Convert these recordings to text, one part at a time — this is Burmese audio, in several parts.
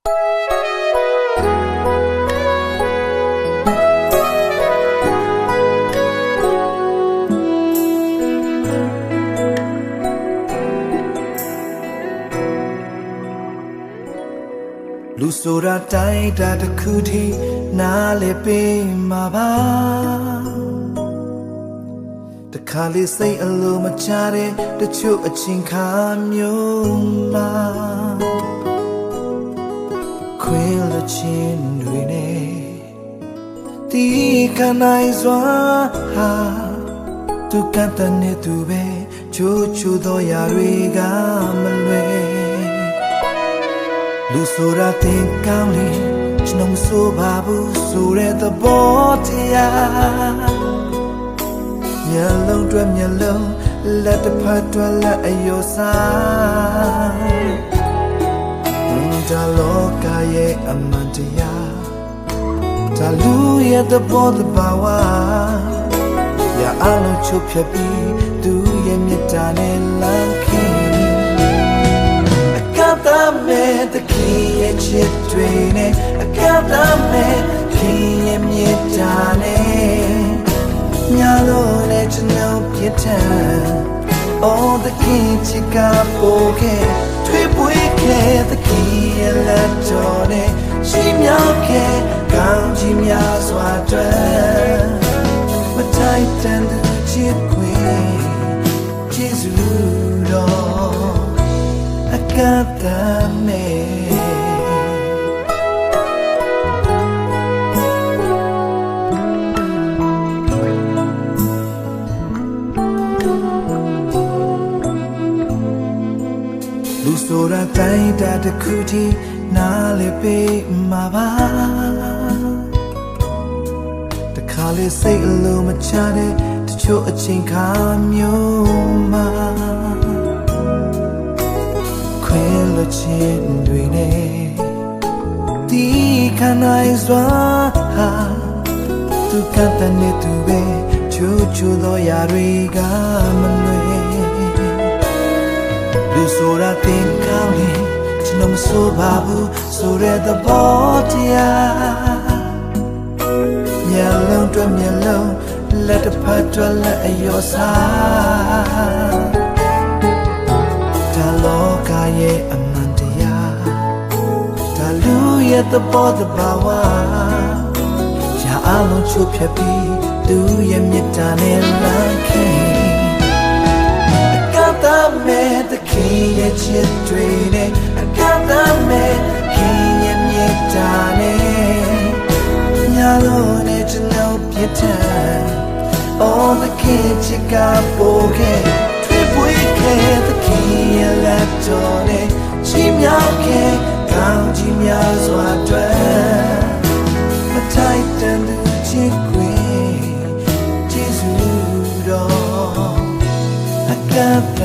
လူဆိုတာတိုင်းတာတစ်ခုထိနားလေပေးမှာပါတခါလေးစိတ်အလိုမချတဲ့တချို့အချင်းခါမျိုးမှာခွေးလချင်းတွေနဲ့တီးခနိုင်စွာဟာသူကတည်းနဲ့သူပဲချိုးချိုးသောຢာတွေကမလွယ်လူဆိုတာတင်ကောင်းလေကျွန်တော်မဆိုပါဘူးဆိုတဲ့သဘောတရားမျက်လုံးတွဲမျက်လုံးလက်တစ်ဖက်တွဲလက်အယောစားဒါလောကရဲ့အမှန်တရားဒါလူရဲ့သဘောတဘာဝရအောင်လို့ချုပ်ဖြတ်ပြီးသူရဲ့မြတ်တာနဲ့လမ်းခင်မဲ့တခင်ရဲ့ချစ်တွေနဲ့အကပ်တမဲ့ခင်ရဲ့မြတ်တာနဲ့ညာလို့နဲ့ကျွန်တော်ပြတ်ထန် All the king ချစ်ကပိုခဲ့ထွေးပွေးခဲ့တခင်ရဲ့လက်တော်နဲ့ရှိမြောက်ခဲ့ကောင်းချီးများစွာအတွက်မထိုက်တန်သူချစ်ခွေကျေးဇူးတော်အကပ်တမဲ့လူဆိုတာတိုင်းတာတစ်ခုထိနားလေပေးမှာပါတခါလေစိတ်အလိုမချတဲ့တချို့အချိန်ခါမျိုးမှာခွေးလချင်းတွေနဲ့တီးခနိုင်စွာဟာသူကတည်းနဲ့သူပဲချိုးချိုးသောຢာတွေကမလွယ်လူဆိုတာတင်ကောင်းလေကျွန်တော်မဆိုပါဘူးဆိုတဲ့သဘောတရားမျက်လုံးတွဲမျက်လုံးလက်တစ်ဖက်တွဲလက်အယောစားဒါလောကရဲ့အမှန်တရားဒါလူရဲ့သဘောတဘာဝရအောင်လို့ချုပ်ဖြတ်ပြီးသူရဲ့မြတ်တာနဲ့လမ်းခင်မဲ့တခင်ရဲ့ချစ်တွေနဲ့အကပ်တမဲ့ခင်ရဲ့မြတ်တာနဲ့ညာလို့နဲ့ကျွန်တော်ပြတ်ထန် All the king ချစ်ကပိုခဲ့ထွေးပွေးခဲ့တခင်ရဲ့လက်တော်နဲ့ချီးမြှောက်ခဲ့ကောင်းချီးများစွာအတွက်မထိုက်တန်သူချစ်ခွေကျေးဇူးတော်အကပ်တ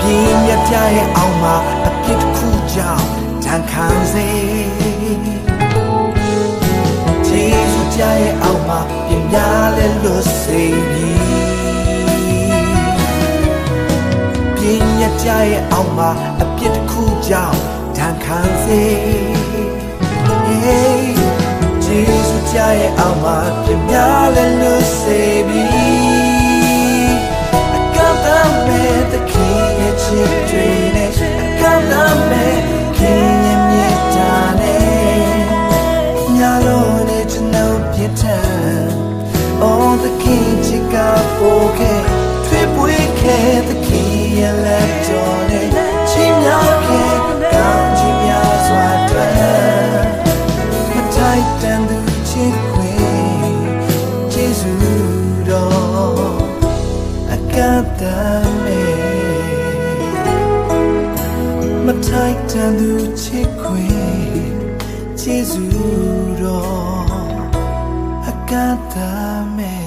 ပြင်းရပြရဲ့အောင်မှာအပြစ်တစ်ခုကြောင့်တန်ခံစေကျေးဇူးကြရဲ့အောင်မှာပြင်ပြလဲလို့စေပြီပြင်းရပြရဲ့အောင်မှာအပြစ်တစ်ခုကြောင့်တန်ခံစေကျေးဇူးကြရဲ့အောင်မှာပြင်ပြလဲလို့စေပြီမဲ့တခင်ရဲ့ချစ်တွေနဲ့အကပ်တမဲ့ခင်ရဲ့မြတ်တာနဲ့ညာလို့နဲ့ကျွန်တော်ပြတ်ထန် All the king ချစ်ကပိုခဲ့ထွေးပွေးခဲ့တခင်ရဲ့လက်တော်နဲ့ချီးမြှောက်ခဲ့ကောင်းချီးများစွာအတွက်မထိုက်တန်သူချစ်ခွေကျေးဇူးတော်အကပ်တမထိုက်တန်သူချစ်ခွေကျေးဇူးတော်အကပ်တမဲ့